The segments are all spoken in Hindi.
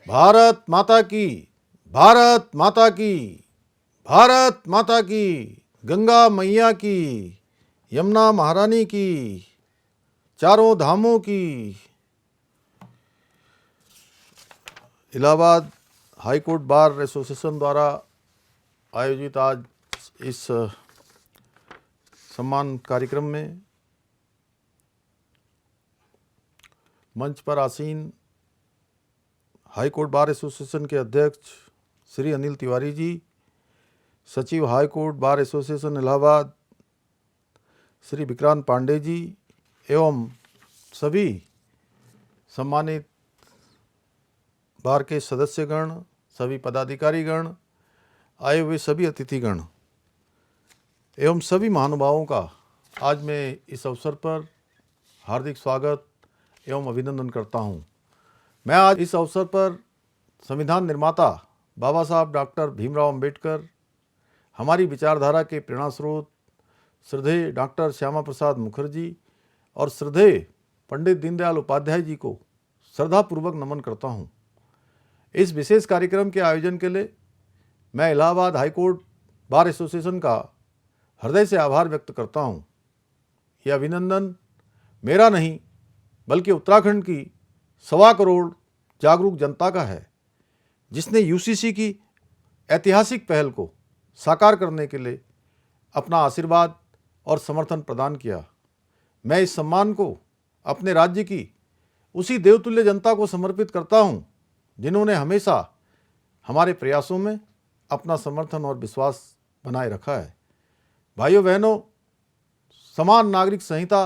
भारत माता की, भारत माता की, भारत माता की, गंगा मैया की, यमुना महारानी की, चारों धामों की। Allahabad high court bar association द्वारा आयोजित आज इस सम्मान कार्यक्रम में मंच पर आसीन हाई कोर्ट बार एसोसिएशन के अध्यक्ष श्री अनिल तिवारी जी, सचिव high court bar association Allahabad Shri Vikrant Pande ji एवं सभी सम्मानित बार के सदस्यगण, सभी पदाधिकारीगण, आए हुए सभी अतिथिगण एवं सभी महानुभावों का आज मैं इस अवसर पर हार्दिक स्वागत एवं अभिनंदन करता हूं। मैं आज इस अवसर पर संविधान निर्माता बाबा साहब डॉक्टर भीमराव अंबेडकर, हमारी विचारधारा के प्रेरणा स्रोत श्रद्धेय डॉक्टर श्यामा प्रसाद मुखर्जी और श्रद्धेय पंडित दीनदयाल उपाध्याय जी को श्रद्धापूर्वक नमन करता हूं। इस विशेष कार्यक्रम के आयोजन के लिए मैं Allahabad high court bar association का हृदय से आभार व्यक्त करता हूं। यह अभिनंदन मेरा नहीं बल्कि उत्तराखंड की 1.25 करोड़ जागरूक जनता का है, जिसने यूसीसी की ऐतिहासिक पहल को साकार करने के लिए अपना आशीर्वाद और समर्थन प्रदान किया। मैं इस सम्मान को अपने राज्य की उसी देवतुल्य जनता को समर्पित करता हूं, जिन्होंने हमेशा हमारे प्रयासों में अपना समर्थन और विश्वास बनाए रखा है। भाइयों बहनों, समान नागरिक संहिता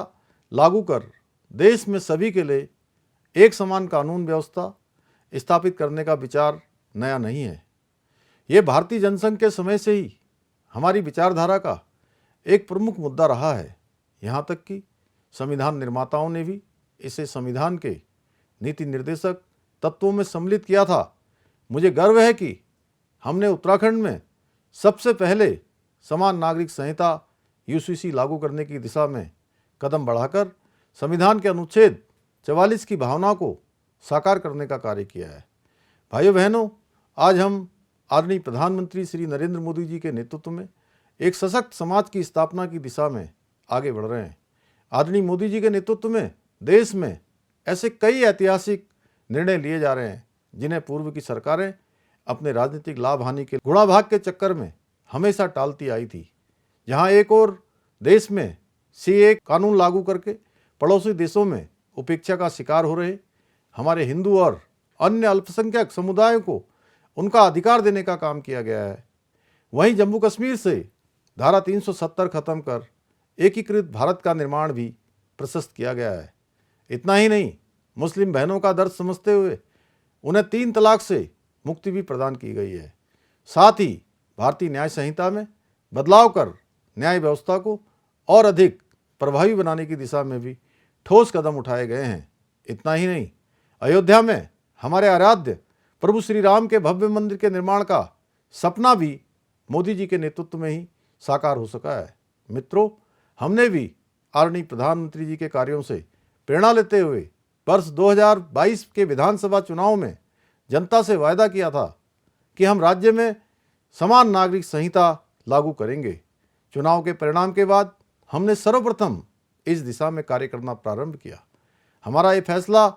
लागू कर देश में सभी के लिए एक समान कानून व्यवस्था स्थापित करने का विचार नया नहीं है। ये भारतीय जनसंघ के समय से ही हमारी विचारधारा का एक प्रमुख मुद्दा रहा है। यहाँ तक कि संविधान निर्माताओं ने भी इसे संविधान के नीति निर्देशक तत्वों में सम्मिलित किया था। मुझे गर्व है कि हमने उत्तराखंड में सबसे पहले समान नागरिक संहिता यूसीसी लागू करने की दिशा में कदम बढ़ाकर संविधान के अनुच्छेद 44 की भावना को साकार करने का कार्य किया है। भाइयों बहनों, आज हम आदरणीय प्रधानमंत्री श्री नरेंद्र मोदी जी के नेतृत्व में एक सशक्त समाज की स्थापना की दिशा में आगे बढ़ रहे हैं। आदरणीय मोदी जी के नेतृत्व में देश में ऐसे कई ऐतिहासिक निर्णय लिए जा रहे हैं, जिन्हें पूर्व की सरकारें अपने राजनीतिक लाभ हानि के गुणाभाग के चक्कर में हमेशा टालती आई थी। जहां एक और देश में सीए कानून लागू करके पड़ोसी देशों में उपेक्षा का शिकार हो रहे हमारे हिंदू और अन्य अल्पसंख्यक समुदायों को उनका अधिकार देने का काम किया गया है, वहीं जम्मू कश्मीर से धारा 370 खत्म कर एकीकृत भारत का निर्माण भी प्रशस्त किया गया है। इतना ही नहीं, मुस्लिम बहनों का दर्द समझते हुए उन्हें 3 तलाक से मुक्ति भी प्रदान की गई है। साथ ही भारतीय न्याय संहिता में बदलाव कर न्याय व्यवस्था को और अधिक प्रभावी बनाने की दिशा में भी ठोस कदम उठाए गए हैं। इतना ही नहीं, अयोध्या में हमारे आराध्य प्रभु श्री राम के भव्य मंदिर के निर्माण का सपना भी मोदी जी के नेतृत्व में ही साकार हो सका है। मित्रों, हमने भी आदरणीय प्रधानमंत्री जी के कार्यों से प्रेरणा लेते हुए वर्ष 2022 के विधानसभा चुनाव में जनता से वायदा किया था कि हम राज्य में समान नागरिक संहिता लागू करेंगे। चुनाव के परिणाम के बाद हमने सर्वप्रथम इस दिशा में कार्य करना प्रारंभ किया। हमारा ये फैसला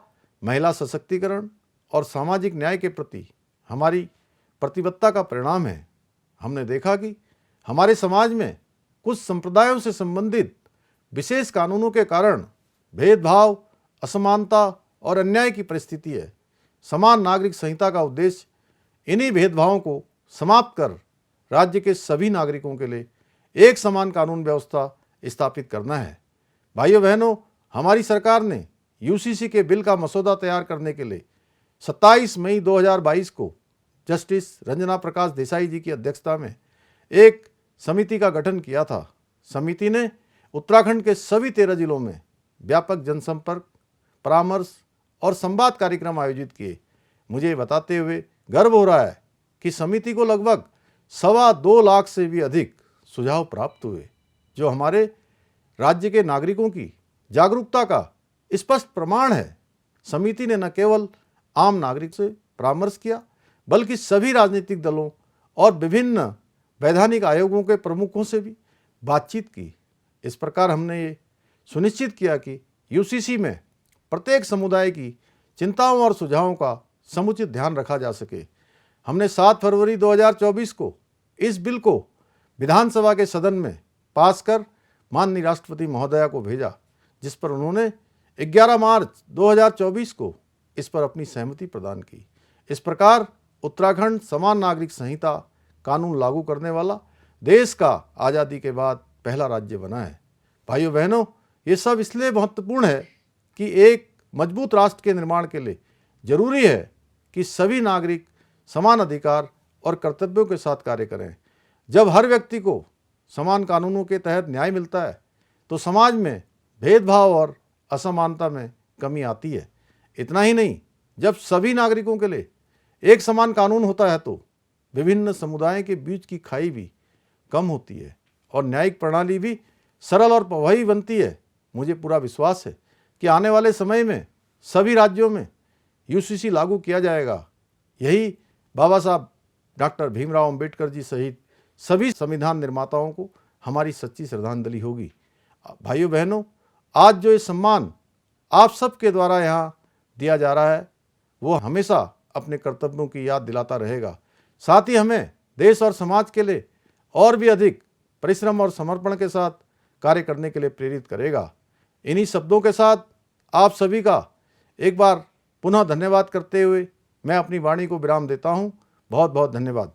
महिला सशक्तिकरण और सामाजिक न्याय के प्रति हमारी प्रतिबद्धता का परिणाम है। हमने देखा कि हमारे समाज में कुछ संप्रदायों से संबंधित विशेष कानूनों के कारण भेदभाव, असमानता और अन्याय की परिस्थिति है। समान नागरिक संहिता का उद्देश्य इन्हीं भेदभावों को समाप्त कर राज्य के सभी नागरिकों के लिए एक समान कानून व्यवस्था स्थापित करना है। भाइयों बहनों, हमारी सरकार ने यूसीसी के बिल का मसौदा तैयार करने के लिए 27 मई 2022 को जस्टिस रंजना प्रकाश देसाई जी की अध्यक्षता में एक समिति का गठन किया था। समिति ने उत्तराखंड के सभी 13 जिलों में व्यापक जनसंपर्क, परामर्श और संवाद कार्यक्रम आयोजित किए। मुझे ये बताते हुए गर्व हो रहा है कि समिति को लगभग 2.25 लाख से भी अधिक सुझाव प्राप्त हुए, जो हमारे राज्य के नागरिकों की जागरूकता का स्पष्ट प्रमाण है। समिति ने न केवल आम नागरिक से परामर्श किया, बल्कि सभी राजनीतिक दलों और विभिन्न वैधानिक आयोगों के प्रमुखों से भी बातचीत की। इस प्रकार हमने ये सुनिश्चित किया कि यूसीसी में प्रत्येक समुदाय की चिंताओं और सुझावों का समुचित ध्यान रखा जा सके। हमने 7 फरवरी 2024 को इस बिल को विधानसभा के सदन में पास कर माननीय राष्ट्रपति महोदया को भेजा, जिस पर उन्होंने 11 मार्च 2024 को इस पर अपनी सहमति प्रदान की। इस प्रकार उत्तराखंड समान नागरिक संहिता कानून लागू करने वाला देश का आज़ादी के बाद पहला राज्य बना है। भाइयों बहनों, ये सब इसलिए महत्वपूर्ण है कि एक मजबूत राष्ट्र के निर्माण के लिए जरूरी है कि सभी नागरिक समान अधिकार और कर्तव्यों के साथ कार्य करें। जब हर व्यक्ति को समान कानूनों के तहत न्याय मिलता है तो समाज में भेदभाव और असमानता में कमी आती है। इतना ही नहीं, जब सभी नागरिकों के लिए एक समान कानून होता है तो विभिन्न समुदायों के बीच की खाई भी कम होती है और न्यायिक प्रणाली भी सरल और प्रभावी बनती है। मुझे पूरा विश्वास है कि आने वाले समय में सभी राज्यों में यूसीसी लागू किया जाएगा। यही बाबा साहब डॉक्टर भीमराव अंबेडकर जी सहित सभी संविधान निर्माताओं को हमारी सच्ची श्रद्धांजलि होगी। भाइयों बहनों, आज जो ये सम्मान आप सबके द्वारा यहाँ दिया जा रहा है वो हमेशा अपने कर्तव्यों की याद दिलाता रहेगा। साथ ही हमें देश और समाज के लिए और भी अधिक परिश्रम और समर्पण के साथ कार्य करने के लिए प्रेरित करेगा। इन्हीं शब्दों के साथ आप सभी का एक बार पुनः धन्यवाद करते हुए मैं अपनी वाणी को विराम देता हूँ। बहुत बहुत धन्यवाद।